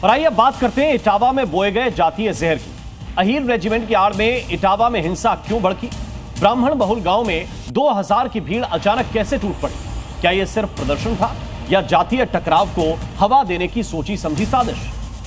और आइए बात करते हैं इटावा में बोए गए जातीय जहर की। अहीर रेजिमेंट की आड़ में इटावा में हिंसा क्यों भड़की? ब्राह्मण बहुल गांव में 2000 की भीड़ अचानक कैसे टूट पड़ी? क्या यह सिर्फ प्रदर्शन था या जातीय टकराव को हवा देने की सोची समझी साजिश?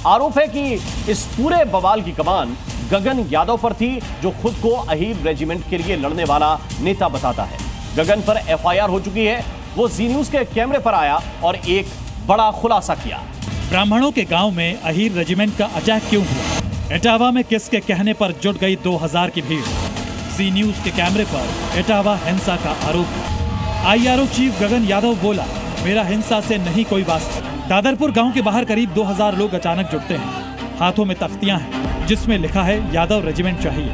आरोप है कि इस पूरे बवाल की कमान गगन यादव पर थी, जो खुद को अहीर रेजिमेंट के लिए लड़ने वाला नेता बताता है। गगन पर एफआईआर हो चुकी है। वो जी न्यूज के कैमरे पर आया और एक बड़ा खुलासा किया। ब्राह्मणों के गांव में अहीर रेजिमेंट का अटैक क्यों हुआ? इटावा में किसके कहने पर जुट गई 2000 की भीड़? जी न्यूज के कैमरे पर इटावा हिंसा का आरोप। आईआरओ चीफ गगन यादव बोला, मेरा हिंसा से नहीं कोई वास्ता। दादरपुर गांव के बाहर करीब 2000 लोग अचानक जुटते हैं। हाथों में तख्तियां हैं जिसमें लिखा है यादव रेजिमेंट चाहिए,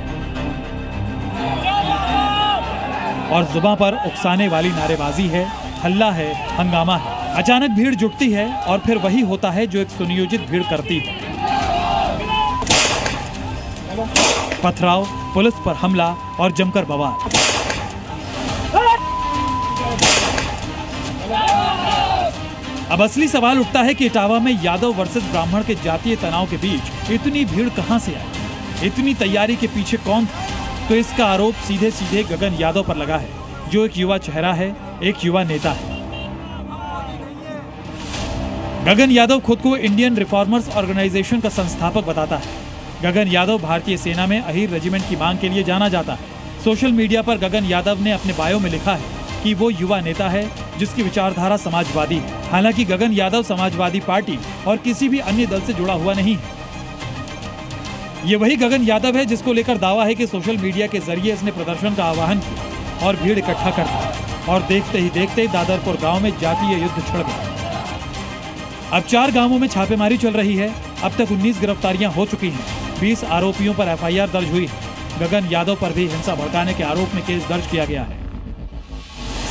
और जुबान पर उकसाने वाली नारेबाजी है, हल्ला है, हंगामा है। अचानक भीड़ जुटती है और फिर वही होता है जो एक सुनियोजित भीड़ करती है। पथराव, पुलिस पर हमला और जमकर बवाल। अब असली सवाल उठता है कि इटावा में यादव वर्सेस ब्राह्मण के जातीय तनाव के बीच इतनी भीड़ कहां से आई? इतनी तैयारी के पीछे कौन था? तो इसका आरोप सीधे सीधे गगन यादव पर लगा है, जो एक युवा चेहरा है, एक युवा नेता है। गगन यादव खुद को इंडियन रिफॉर्मर्स ऑर्गेनाइजेशन का संस्थापक बताता है। गगन यादव भारतीय सेना में अहीर रेजिमेंट की मांग के लिए जाना जाता है। सोशल मीडिया पर गगन यादव ने अपने बायो में लिखा है कि वो युवा नेता है जिसकी विचारधारा समाजवादी है। हालांकि गगन यादव समाजवादी पार्टी और किसी भी अन्य दल से जुड़ा हुआ नहीं है। ये वही गगन यादव है जिसको लेकर दावा है कि सोशल मीडिया के जरिए इसने प्रदर्शन का आह्वान किया और भीड़ इकट्ठा कर दिया, और देखते ही देखते दादरपुर गांव में जातीय युद्ध छिड़ गया। अब 4 गांवों में छापेमारी चल रही है। अब तक 19 गिरफ्तारियां हो चुकी हैं। 20 आरोपियों पर एफआईआर दर्ज हुई है। गगन यादव पर भी हिंसा भड़काने के आरोप में केस दर्ज किया गया है।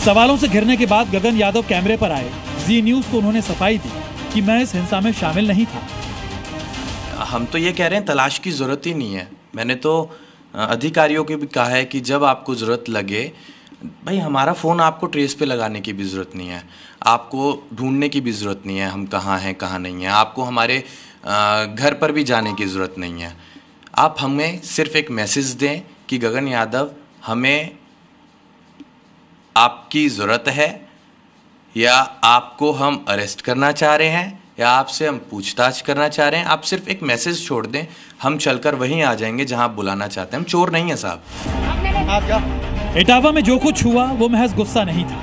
सवालों से घिरने के बाद गगन यादव कैमरे पर आए। जी न्यूज को उन्होंने सफाई दी कि मैं इस हिंसा में शामिल नहीं था। हम तो ये कह रहे हैं तलाश की जरूरत ही नहीं है। मैंने तो अधिकारियों को भी कहा है कि जब आपको जरूरत लगे, भाई हमारा फ़ोन आपको ट्रेस पे लगाने की भी ज़रूरत नहीं है, आपको ढूंढने की भी ज़रूरत नहीं है हम कहाँ हैं कहाँ नहीं है, आपको हमारे घर पर भी जाने की ज़रूरत नहीं है। आप हमें सिर्फ एक मैसेज दें कि गगन यादव, हमें आपकी ज़रूरत है, या आपको हम अरेस्ट करना चाह रहे हैं, या आपसे हम पूछताछ करना चाह रहे हैं। आप सिर्फ एक मैसेज छोड़ दें, हम चलकर वहीं आ जाएंगे जहां आप बुलाना चाहते हैं। हम चोर नहीं है साहब। इटावा में जो कुछ हुआ वो महज गुस्सा नहीं था,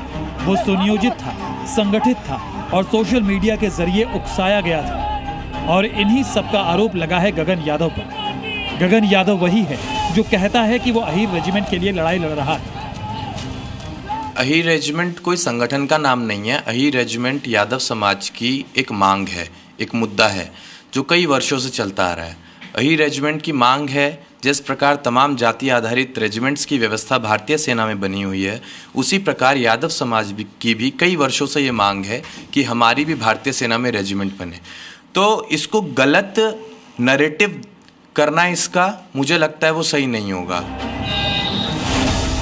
वो सुनियोजित था, संगठित था और सोशल मीडिया के जरिए उकसाया गया था। और इन्हीं सबका आरोप लगा है गगन यादव पर। गगन यादव वही है जो कहता है कि वो अहीर रेजिमेंट के लिए लड़ाई लड़ रहा है। अहीर रेजिमेंट कोई संगठन का नाम नहीं है। अहीर रेजिमेंट यादव समाज की एक मांग है, एक मुद्दा है जो कई वर्षों से चलता आ रहा है। अहीर रेजिमेंट की मांग है, जिस प्रकार तमाम जाति आधारित रेजिमेंट्स की व्यवस्था भारतीय सेना में बनी हुई है, उसी प्रकार यादव समाज की भी कई वर्षों से ये मांग है कि हमारी भी भारतीय सेना में रेजिमेंट बने। तो इसको गलत नैरेटिव करना, इसका मुझे लगता है वो सही नहीं होगा।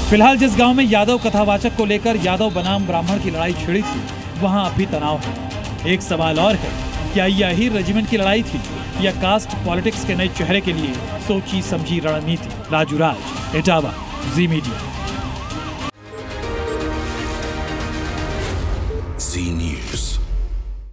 फिलहाल जिस गांव में यादव कथावाचक को लेकर यादव बनाम ब्राह्मण की लड़ाई छिड़ी थी, वहां अब भी तनाव है। एक सवाल और है, क्या यह अहीर रेजिमेंट की लड़ाई थी या कास्ट पॉलिटिक्स के नए चेहरे के लिए सोची समझी रणनीति? राजू राज, इटावा, जी मीडिया।